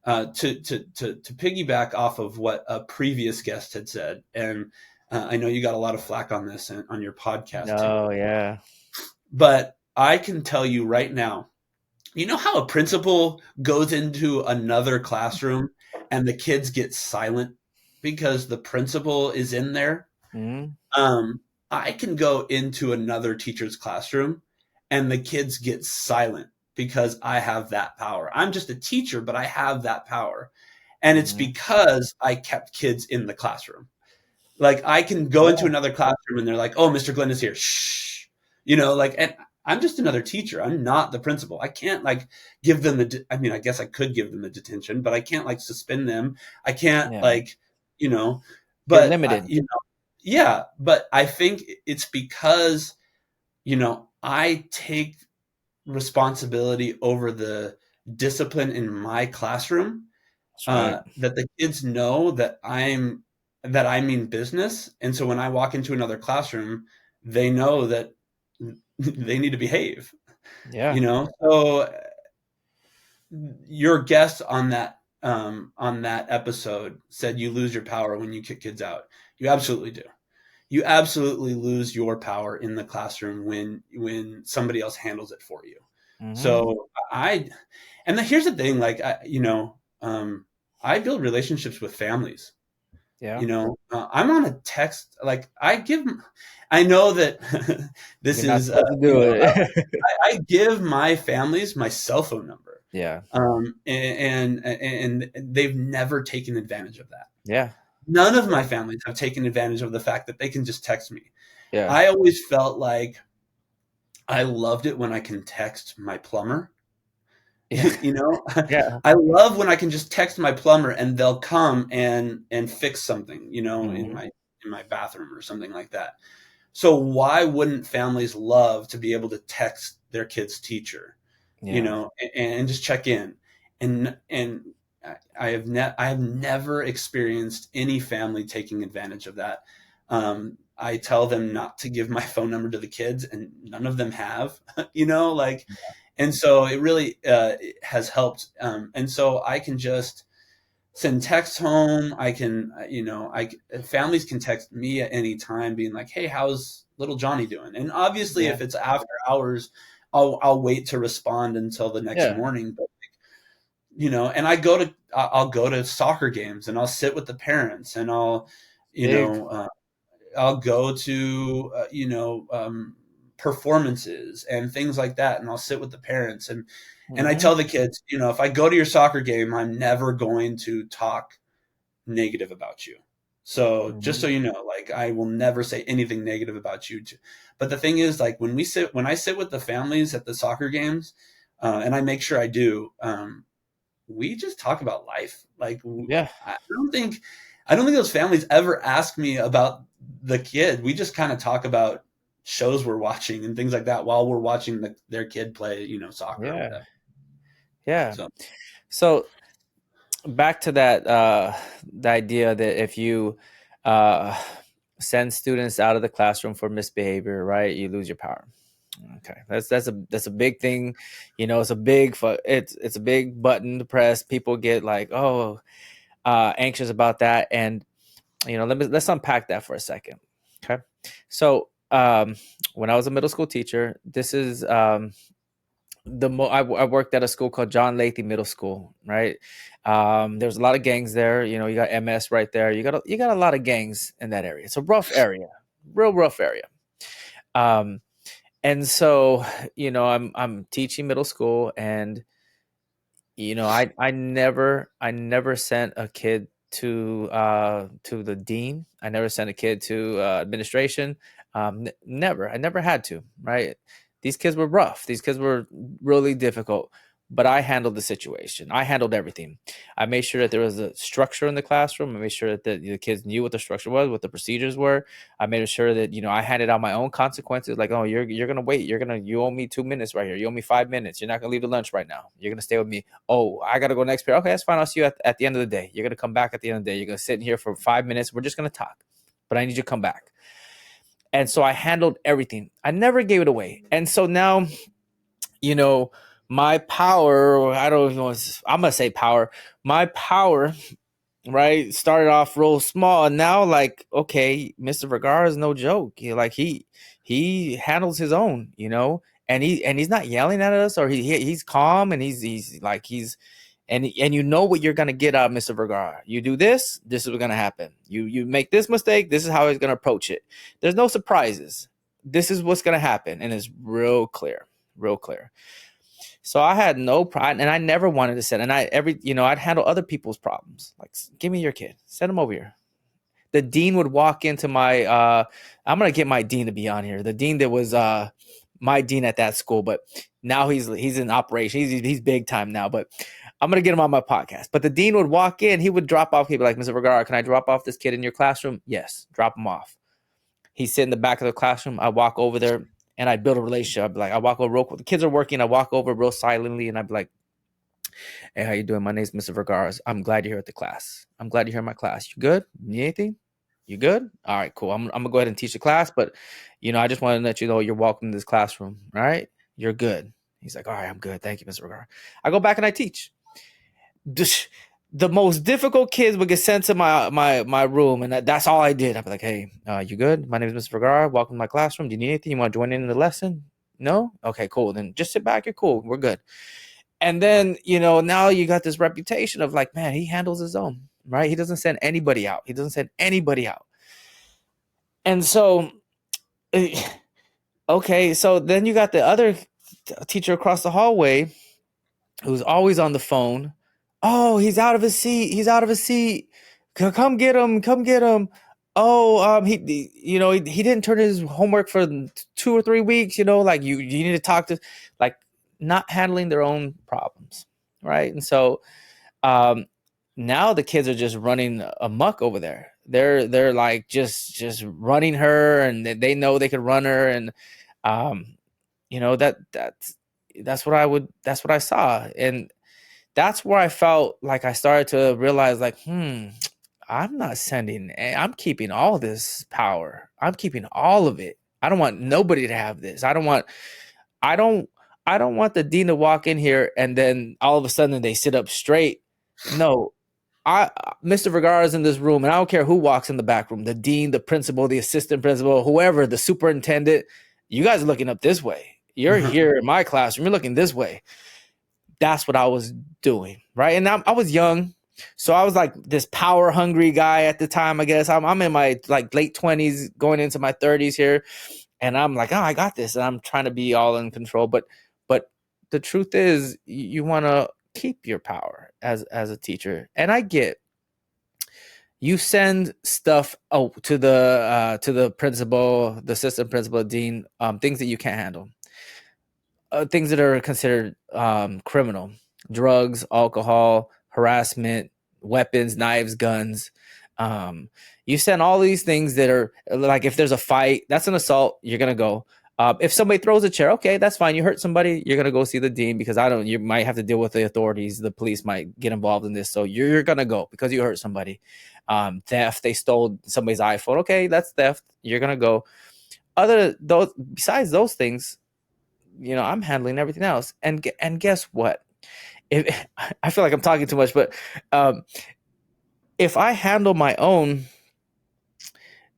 to piggyback off of what a previous guest had said, and I know you got a lot of flack on this and on your podcast too, No, yeah. but I can tell you right now, you know how a principal goes into another classroom and the kids get silent because the principal is in there? Hmm. um, I can go into another teacher's classroom and the kids get silent because I have that power. I'm just a teacher, but I have that power. And it's Hmm. because I kept kids in the classroom. Like, I can go into Yeah. another classroom and they're like, "Oh, Mr. Glen is here." Shh. Like, and I'm just another teacher. I'm not the principal. I can't like give them I mean, I guess I could give them the detention, but I can't like suspend them. I can't Yeah. like, you know, You're but limited. yeah, but I think it's because, I take responsibility over the discipline in my classroom, That's right. that the kids know that I mean business. And so when I walk into another classroom, they know that they need to behave, Yeah. So your guest on that episode said you lose your power when you kick kids out. You absolutely do. You absolutely lose your power in the classroom when somebody else handles it for you. Hmm. So here's the thing, like I build relationships with families. Yeah. I'm on a text, like I know that this You're not is supposed to do it. I give my families my cell phone number, Yeah. and they've never taken advantage of that. Yeah. None of my families have taken advantage of the fact that they can just text me. Yeah. I always felt like I loved it when I can text my plumber. Yeah. you know, Yeah. I love when I can just text my plumber and they'll come and fix something, Hmm. in my bathroom or something like that. So why wouldn't families love to be able to text their kid's teacher, Yeah. and just check in? And I have never experienced any family taking advantage of that. I tell them not to give my phone number to the kids, and none of them have, like, and so it really has helped. And so I can just send texts home. I can, families can text me at any time being like, "Hey, how's little Johnny doing?" And obviously Yeah. if it's after hours, I'll wait to respond until the next Yeah. morning. But, and I'll go to soccer games and I'll sit with the parents and you Big. know, I'll go to, performances and things like that, and I'll sit with the parents, and I Mm-hmm. tell the kids, if I go to your soccer game, I'm never going to talk negative about you. So just Mm-hmm. so you know, like I will never say anything negative about you. But the thing is, like when I sit with the families at the soccer games, and I make sure I do, we just talk about life. Like Yeah. I don't think those families ever ask me about the kid. We just kind of talk about shows we're watching and things like that while we're watching their kid play, soccer or Yeah. whatever. Yeah. So So back to that, the idea that if you uh, send students out of the classroom for misbehavior, right, you lose your power. Okay, that's a big thing. It's a it's a big button to press. People get like, anxious about that, and let's unpack that for a second. Okay, so when I was a middle school teacher, this is I worked at a school called John Lathy Middle School, right? There's a lot of gangs there. You got MS right there. You got a lot of gangs in that area. It's a rough area, real rough area. And so I'm teaching middle school, and I never sent a kid to the dean. I never sent a kid to administration. Never. I never had to. Right. These kids were rough. These kids were really difficult. But I handled the situation. I handled everything. I made sure that there was a structure in the classroom. I made sure that the kids knew what the structure was, what the procedures were. I made sure that I handed out my own consequences. Like, oh, you're gonna wait. You owe me 2 minutes right here. You owe me 5 minutes. You're not gonna leave the lunch right now. You're gonna stay with me. Oh, I gotta go next period. Okay, that's fine. I'll see you at the end of the day. You're gonna come back at the end of the day. You're gonna sit in here for 5 minutes. We're just gonna talk, but I need you to come back. And so I handled everything. I never gave it away. And so now, you know, my power, I don't know, I'm gonna say power. My power, right, started off real small, and now, like, okay, Mr. Vergara is no joke. He handles his own, and he's not yelling at us, or he's calm, and he's like and you know what you're gonna get out of Mr. Vergara. You do this, this is what's gonna happen. You make this mistake, this is how he's gonna approach it. There's no surprises. This is what's gonna happen, and it's real clear, real clear. So I had no pride, and I never wanted to send. And I'd handle other people's problems. Like, give me your kid, send him over here. The dean would walk into my. I'm gonna get my dean to be on here. The dean that was my dean at that school, but now he's in operation. He's big time now, but I'm gonna get him on my podcast. But the dean would walk in. He would drop off. He'd be like, "Mr. Vergara, can I drop off this kid in your classroom?" Yes, drop him off. He'd sit in the back of the classroom. I walk over there and I build a relationship. I'd be like, I walk over real quick. The kids are working. I walk over real silently and I'd be like, "Hey, how you doing? My name's Mr. Vergara. I'm glad you're here at the class. I'm glad you're here in my class. You good? Need anything? You good? All right, cool. I'm gonna go ahead and teach the class, but I just want to let you know you're welcome to this classroom. All right, you're good." He's like, "All right, I'm good. Thank you, Mr. Vergara." I go back and I teach. The most difficult kids would get sent to my room, and that's all I did. I'd be like, "Hey, you good? My name is Mr. Vergara. Welcome to my classroom. Do you need anything? You want to join in the lesson? No? Okay, cool. Then just sit back. You're cool. We're good." And then, now you got this reputation of like, man, he handles his own, right? He doesn't send anybody out. He doesn't send anybody out. And so, okay, so then you got the other teacher across the hallway who's always on the phone. "Oh, he's out of his seat. He's out of his seat. Come get him. Come get him. Oh, he didn't turn his homework for 2 or 3 weeks. Like you need to talk to," like, not handling their own problems, right? And so, now the kids are just running amok over there. They're like just running her, and they know they can run her, and that's what I saw, and that's where I felt like I started to realize, like, I'm keeping all this power. I'm keeping all of it. I don't want nobody to have this. I don't, I don't want the dean to walk in here and then all of a sudden they sit up straight. No, Mr. Vergara is in this room, and I don't care who walks in the back room, the dean, the principal, the assistant principal, whoever, the superintendent. You guys are looking up this way. You're here in my classroom. You're looking this way. That's what I was doing, right? And I was young, so I was like this power hungry guy at the time. I guess I'm in my like late 20s, going into my 30s here, and I'm like, oh, I got this, and I'm trying to be all in control. But the truth is, you want to keep your power as a teacher. And I get, you send stuff to the principal, the assistant principal, dean, things that you can't handle, things that are considered criminal, drugs, alcohol, harassment, weapons, knives, guns. Um, you send all these things that are like, if there's a fight, that's an assault. You're gonna go. If somebody throws a chair, okay, that's fine. You hurt somebody, you're gonna go see the dean, because I don't. You might have to deal with the authorities. The police might get involved in this, so you're gonna go because you hurt somebody. Theft, they stole somebody's iPhone. Okay, that's theft. You're gonna go. Other those, besides those things, I'm handling everything else. And guess what? If I feel like I'm talking too much, but um, if I handle my own,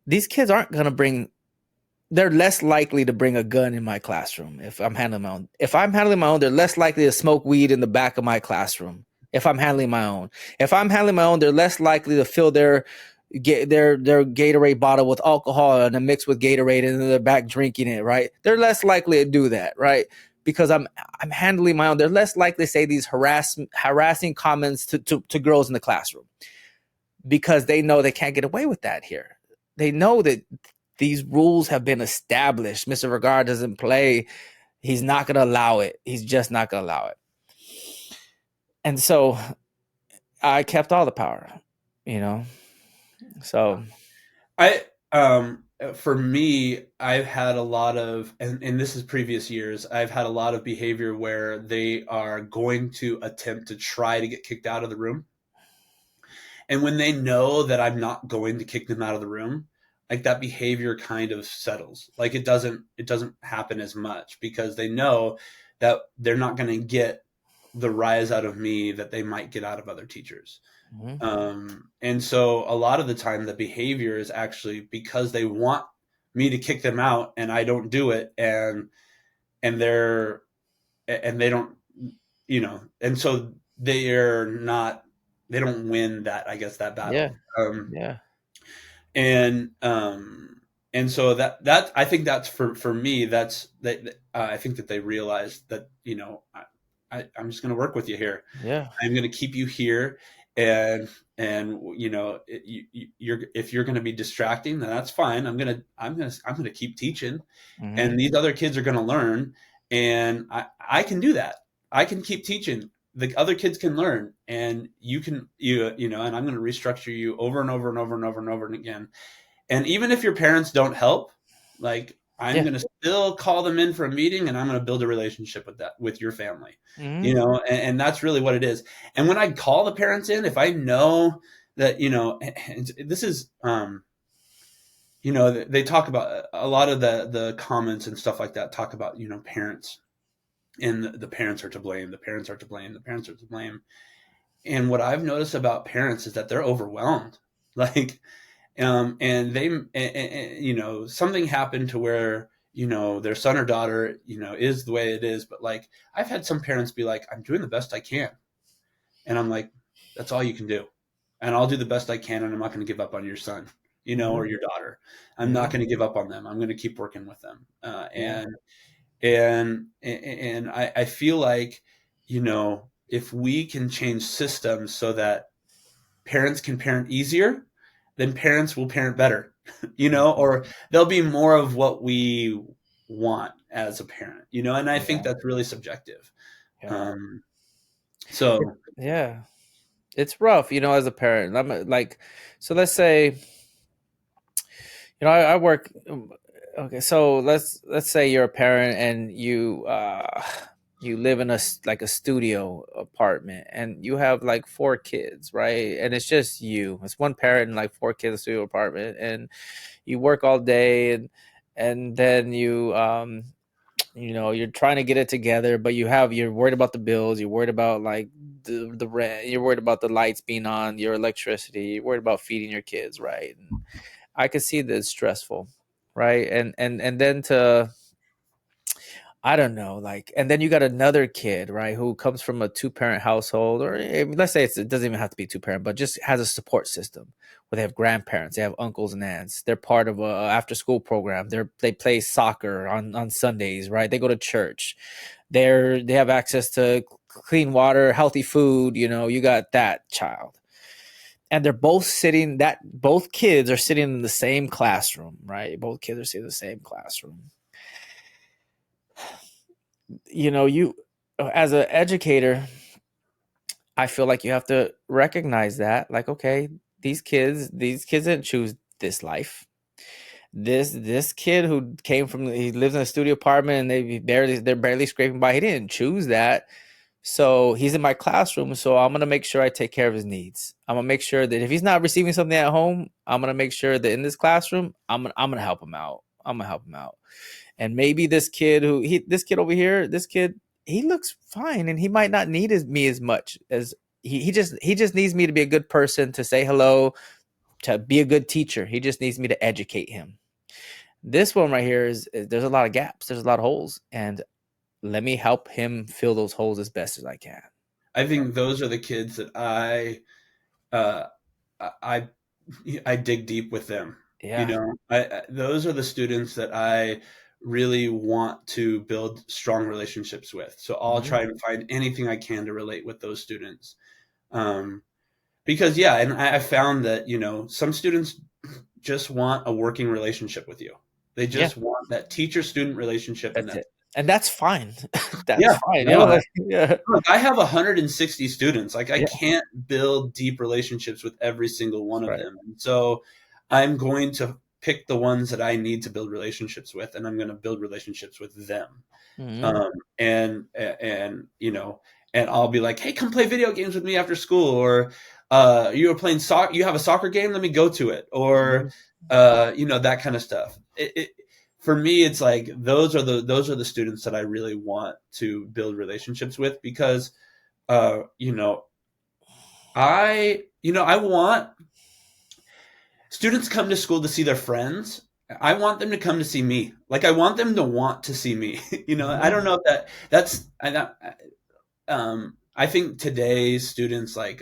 these kids aren't gonna bring. They're less likely to bring a gun in my classroom if I'm handling my own. If I'm handling my own, they're less likely to smoke weed in the back of my classroom. If I'm handling my own, they're less likely to fill get their Gatorade bottle with alcohol and then mix with Gatorade and then they're back drinking it, right? They're less likely to do that, right? Because I'm handling my own. They're less likely to say these harassing comments to girls in the classroom, because they know they can't get away with that here. They know that these rules have been established. Mr. Vergara doesn't play. He's not going to allow it. He's just not going to allow it. And so I kept all the power, you know? So I for me, I've had a lot of, and this is previous years, I've had a lot of behavior where they are going to attempt to try to get kicked out of the room. And when they know that I'm not going to kick them out of the room, like that behavior kind of settles. Like it doesn't happen as much because they know that they're not going to get the rise out of me that they might get out of other teachers. mhm. And so a lot of the time the behavior is actually because they want me to kick them out and I don't do it, and they're and they don't, and so they're not, they don't win that, I guess, that Yeah, battle. yeah, And and so that I think that's for me, that's that, I think that they realize that, I'm just going to work with you here. yeah, I'm going to keep you here, and you're, if you're going to be distracting, then that's fine. I'm going to keep teaching, mhm, and these other kids are going to learn, and I can do that. I can keep teaching. The other kids can learn, and and I'm going to restructure you over and over and over and over and over and again. And even if your parents don't help, like, I'm yeah, going to still call them in for a meeting, and I'm going to build a relationship with your family, mhm, and that's really what it is. And when I call the parents in, if I know that, and this is, they talk about a lot of the comments and stuff like that, talk about, parents, and the parents are to blame. The parents are to blame. The parents are to blame. And what I've noticed about parents is that they're overwhelmed. Like, and something happened to where, their son or daughter, is the way it is. But like, I've had some parents be like, I'm doing the best I can. And I'm like, that's all you can do. And I'll do the best I can. And I'm not going to give up on your son, or mhm, your daughter. I'm not mhm, going to give up on them. I'm going to keep working with them. yeah, And I feel like, if we can change systems so that parents can parent easier, then parents will parent better, mhm, or they'll be more of what we want as a parent, and I think yeah, that's really subjective. yeah, Um, so yeah. It's rough, as a parent. Like, so let's say, I work. Okay, so let's say you're a parent and you live in like a studio apartment and you have like four kids, right? And it's just you. It's one parent and like four kids in a studio apartment, and you work all day, and then you're trying to get it together, but you're worried about the bills, you're worried about like the rent, you're worried about the lights being on, your electricity, you're worried about feeding your kids, right? And I could see that it's stressful, right? And then I don't know, like, and then you got another kid, right, who comes from a two-parent household, or let's say it doesn't even have to be two-parent, but just has a support system where they have grandparents, they have uncles and aunts, they're part of a after-school program, they play soccer on Sundays, right? They go to church, they have access to clean water, healthy food. You got that child, and they're both sitting. That both kids are sitting in the same classroom, right? Both kids are sitting in the same classroom. You as an educator, I feel like you have to recognize that, like, okay, these kids didn't choose this life. This kid who he lives in a studio apartment and they're barely scraping by. He didn't choose that. So he's in my classroom. So I'm gonna make sure I take care of his needs. I'm gonna make sure that if he's not receiving something at home, I'm gonna make sure that in this classroom, I'm gonna help him out. I'm gonna help him out. And maybe this kid over here, this kid, he looks fine, and he might not need me as much as he just needs me to be a good person, to say hello, to be a good teacher. He just needs me to educate him. This one right here is there's a lot of gaps, there's a lot of holes, and let me help him fill those holes as best as I can. I think those are the kids that uh, I I dig deep with them. Yeah. Those are the students that I really want to build strong relationships with. So I'll Mhm. try and find anything I can to relate with those students. Um, because yeah, and I found that some students just want a working relationship with you. They Yeah, just want that teacher-student relationship, and that's it. And that's fine. That's yeah, fine. no, Like, yeah. look, I have 160 students. Like I Yeah, can't build deep relationships with every single one that's of right. them. And so I'm going to pick the ones that I need to build relationships with, and I'm going to build relationships with them. Mhm. Um, and and I'll be like, hey, come play video games with me after school, or you are playing soccer. You have a soccer game. Let me go to it, or Mhm. that kind of stuff. For me, it's like those are the students that I really want to build relationships with, because uh, you know I want students come to school to see their friends. I want them to come to see me. Like I want them to want to see me. I don't Mhm. know if I think today's students, like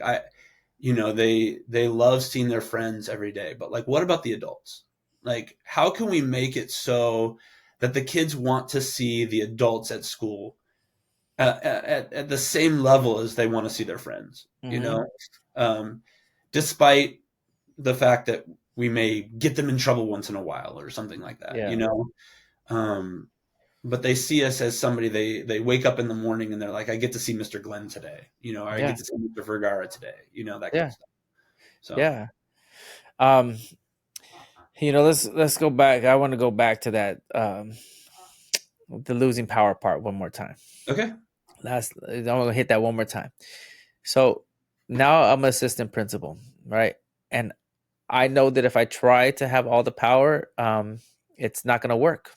they love seeing their friends every day, but like what about the adults? Like how can we make it so that the kids want to see the adults at school at the same level as they want to see their friends, Mhm. um, despite the fact that we may get them in trouble once in a while or something like that, Yeah. um, but they see us as somebody, they wake up in the morning and they're like, I get to see Mr. Glen today, or I Yeah. get to see Mr. Vergara today, that kind Yeah. of stuff. So Yeah. Um, let's go back. I want to go back to that the losing power part one more time. okay. I'm gonna hit that one more time. So now I'm an assistant principal, right? And I know that if I try to have all the power, it's not gonna work.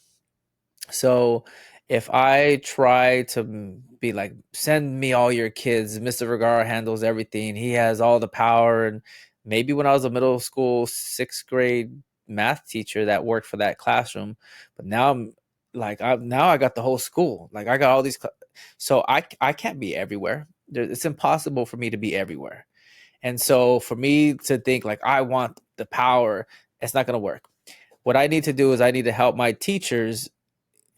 So if I try to be like, send me all your kids, Mr. Vergara handles everything. He has all the power. And maybe when I was a middle school, sixth grade math teacher that worked for that classroom, but now I'm like, now I got the whole school. Like I got all these. So I can't be everywhere. It's impossible for me to be everywhere. And so for me to think like I want the power, it's not going to work. What I need to do is I need to help my teachers,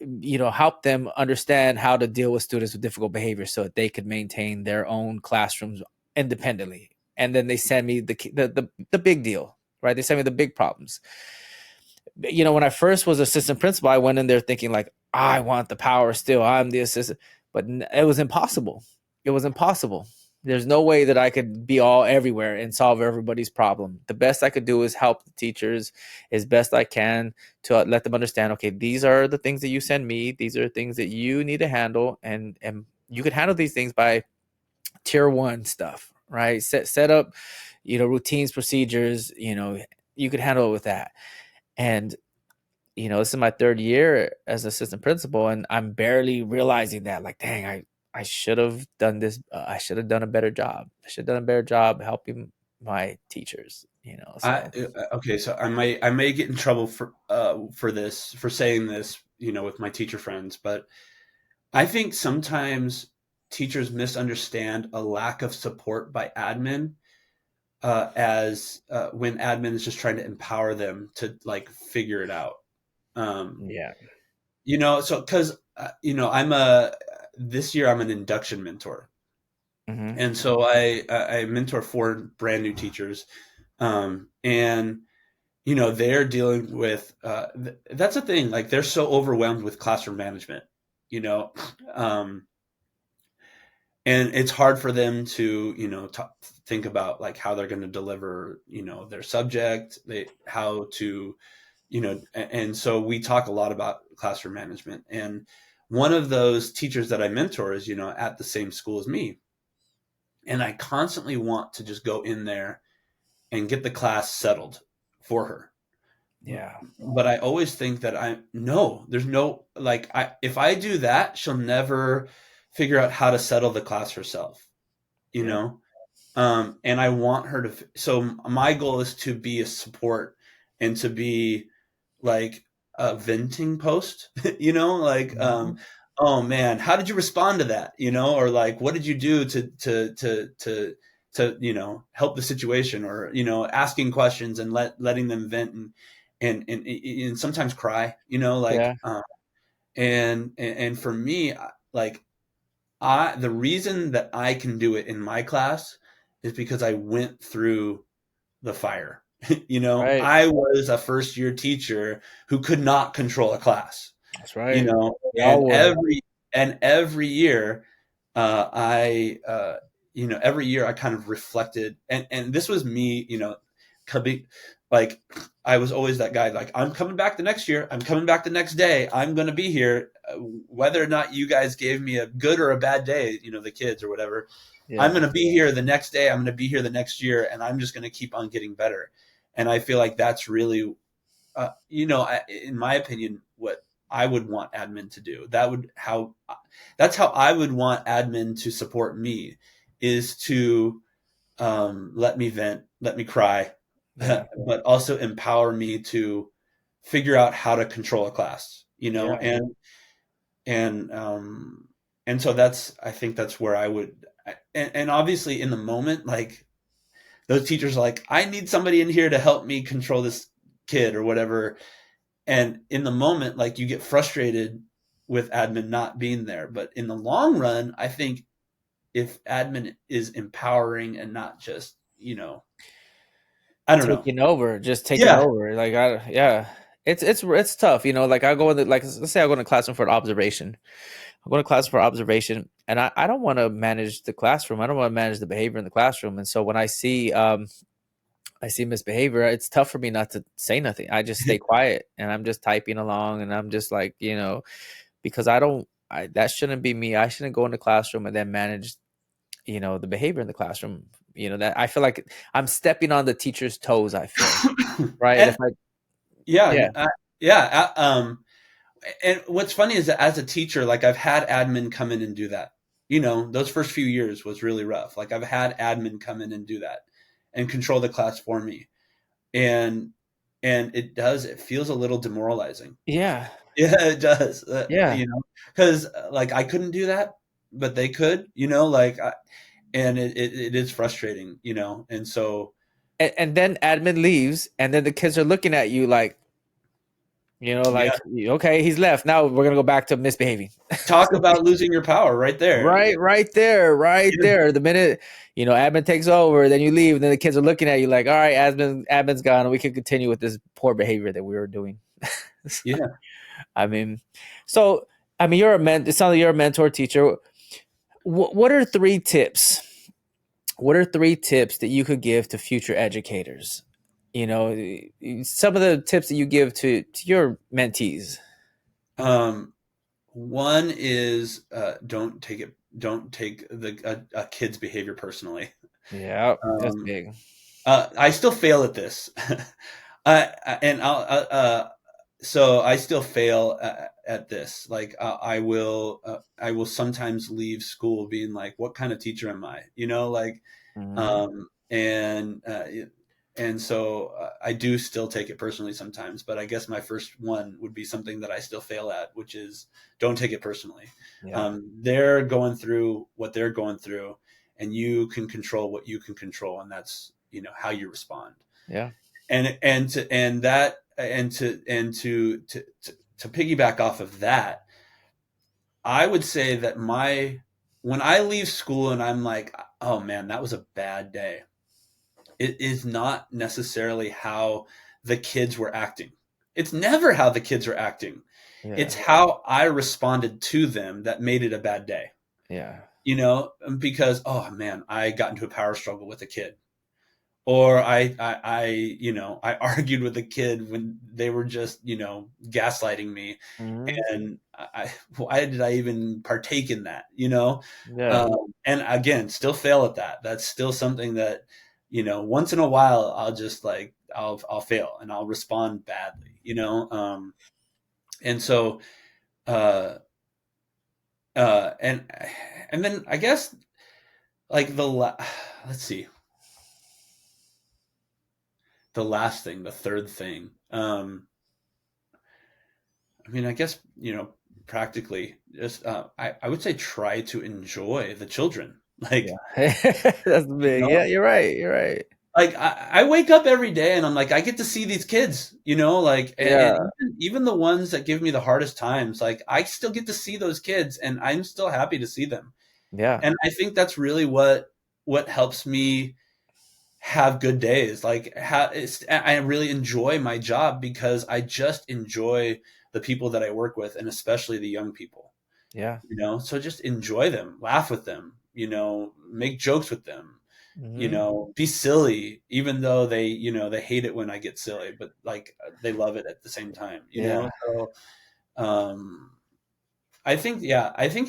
help them understand how to deal with students with difficult behavior so that they could maintain their own classrooms independently. And then they send me the big deal, right? They send me the big problems. When I first was assistant principal, I went in there thinking like, I want the power still. I'm the assistant, but it was impossible. It was impossible. There's no way that I could be all everywhere and solve everybody's problem. The best I could do is help the teachers as best I can to let them understand, okay, these are the things that you send me. These are things that you need to handle. And you can handle these things by tier one stuff, right? Set up, routines, procedures, you could handle it with that. And this is my third year as assistant principal, and I'm barely realizing that, like, dang, I should have done this. I should have done a better job. I should have done a better job helping my teachers. I So okay, so I may get in trouble for saying this, with my teacher friends, but I think sometimes teachers misunderstand a lack of support by admin as when admin is just trying to empower them to like figure it out. Um, Yeah. so because I'm a this year I'm an induction mentor, Hmm. and so I mentor four brand new teachers, and they're dealing with that's a thing, like they're so overwhelmed with classroom management, you know, um, and it's hard for them to think about like how they're going to deliver their subject, how to and so we talk a lot about classroom management, and one of those teachers that I mentor is at the same school as me, and I constantly want to just go in there and get the class settled for her. Yeah. But I always think that there's no, like, if I do that, she'll never figure out how to settle the class herself, you Yeah. know? And I want her to, so my goal is to be a support and to be like a venting post, like, Hmm. oh man, how did you respond to that? Or like, what did you do to help the situation, or asking questions and letting them vent, and sometimes cry, like, Yeah. and for me, like, the reason that I can do it in my class is because I went through the fire. Right. I was a first year teacher who could not control a class, That's right. We all and would. every year, I every year I kind of reflected, and this was me, coming, like, I was always that guy, like, I'm coming back the next year, I'm coming back the next day, I'm going to be here, whether or not you guys gave me a good or a bad day, the kids or whatever. I'm Yeah. going to be here the next day, I'm going to be here the next year, and I'm just going to keep on getting better. And I feel like that's really, in my opinion, what I would want admin to do. That's how I would want admin to support me, is to let me vent, let me cry, Yeah. but also empower me to figure out how to control a class, Yeah. and and so I think that's where I would, and obviously in the moment, like, those teachers are like, I need somebody in here to help me control this kid or whatever. And in the moment, like, you get frustrated with admin not being there. But in the long run, I think if admin is empowering and not just, I don't know. Taking over, just taking Yeah. over. Like yeah. It's tough, like I go in the, like, let's say I go in the classroom for an observation. I go to class for observation, and I don't want to manage the classroom. I don't want to manage the behavior in the classroom. And so when I see misbehavior, it's tough for me not to say nothing. I just stay quiet and I'm just typing along, and I'm just like, because that shouldn't be me. I shouldn't go in the classroom and then manage, the behavior in the classroom. That I feel like I'm stepping on the teacher's toes, I feel. Right. And if And I, yeah, yeah. yeah. And what's funny is that as a teacher, like, I've had admin come in and do that. Those first few years was really rough. Like, I've had admin come in and do that and control the class for me. And it feels a little demoralizing. Yeah. Yeah, it does. Yeah. Because like, I couldn't do that, but they could. Like, and it is frustrating. And so, And then admin leaves, and then the kids are looking at you like, yeah, like, okay, he's left. Now we're gonna go back to misbehaving. talk about losing your power right there. Right there, right Yeah, there. The minute admin takes over, then you leave, and then the kids are looking at you like, all right, admin's gone, and we can continue with this poor behavior that we were doing. yeah. I mean, so you're a it sounds like you're a mentor teacher. What are three tips? What are three tips that you could give to future educators? Some of the tips that you give to your mentees. Um, One is, don't take a kid's behavior personally. Yeah, that's Um, big. I still fail at this. And so I still fail at this. Like, I will sometimes leave school being like, what kind of teacher am I? Like, Hmm. and and so I do still take it personally sometimes. But I guess my first one would be something that I still fail at, which is don't take it personally. Yeah. They're going through what they're going through, and you can control what you can control, and that's how you respond. Yeah. And to piggyback off of that, I would say that when I leave school and I'm like, oh man, that was a bad day, it is not necessarily how the kids were acting. It's never how the kids are acting. It's Yeah. how I responded to them that made it a bad day. Yeah. Because oh man, I got into a power struggle with a kid, or I argued with a kid when they were just gaslighting me, Hmm. and why did I even partake in that? Yeah. And again, still fail at that. That's still something that once in a while I'll just like I'll fail and I'll respond badly. And so uh, and then I guess like let's see, the last thing, the third thing. I mean, I guess, practically just, I would say try to enjoy the children. Yeah. That's You big. Yeah, know, you're right. You're right. like I wake up every day and I'm like, I get to see these kids, like, and Yeah. even the ones that give me the hardest times, like I still get to see those kids and I'm still happy to see them. Yeah. And I think that's really what helps me have good days. Like I really enjoy my job because I just enjoy the people that I work with, and especially the young people. Yeah. So just enjoy them, laugh with them, make jokes with them, Hmm. be silly, even though they hate it when I get silly, but like they love it at the same time. Yeah. So um, I think, yeah, I think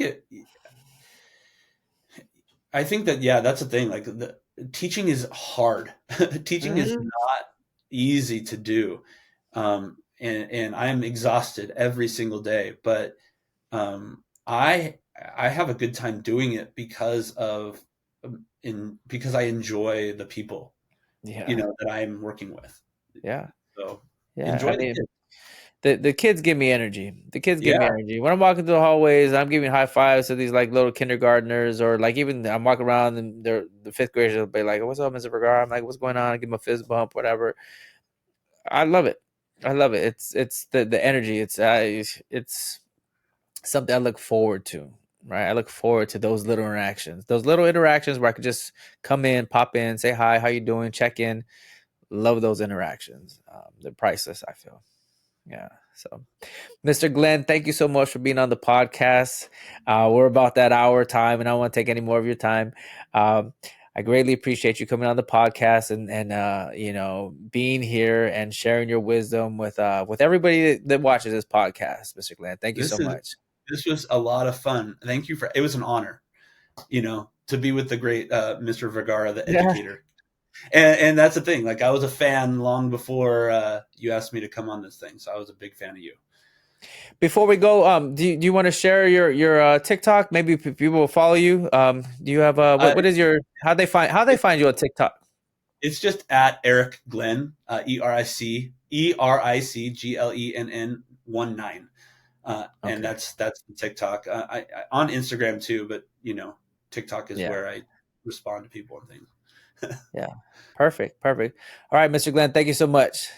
that, yeah, that's the thing. Like teaching is hard. Teaching is Hmm. not easy to do. And I'm exhausted every single day, but I have a good time doing it because I enjoy the people, Yeah. that I'm working with. Yeah. So Yeah. I enjoy the mean, kids. the kids give me energy. The kids give me Yeah. energy. When I'm walking through the hallways, I'm giving high fives to these like little kindergartners, or like even I'm walking around and they're the fifth graders will be like, "What's up, Mr. Vergara?" I'm like, "What's going on?" I give them a fist bump, whatever. I love it. I love it. It's the energy. It's something I look forward to. Right. I look forward to those little interactions. Those little interactions where I could just come in, pop in, say hi, how you doing, check in. Love those interactions. They're priceless, I feel. Yeah. So, Mr. Glenn, thank you so much for being on the podcast. We're about that hour time, and I don't want to take any more of your time. Um, I greatly appreciate you coming on the podcast and being here and sharing your wisdom with everybody that watches this podcast, Mr. Glenn. Thank you so This is much. this was a lot of fun. Thank you it was an honor, to be with the great Mr. Vergara, the Yeah. educator. And that's the thing. Like I was a fan long before you asked me to come on this thing, so I was a big fan of you. Before we go, do you want to share your TikTok? Maybe people will follow you. Do you have what is your how they find you on TikTok? It's just at Eric Glenn, EricGlenn 19, and Okay. that's the TikTok. I on Instagram too, but TikTok is Yeah. where I respond to people and things. Yeah. Perfect. Perfect. All right, Mr. Glenn, thank you so much.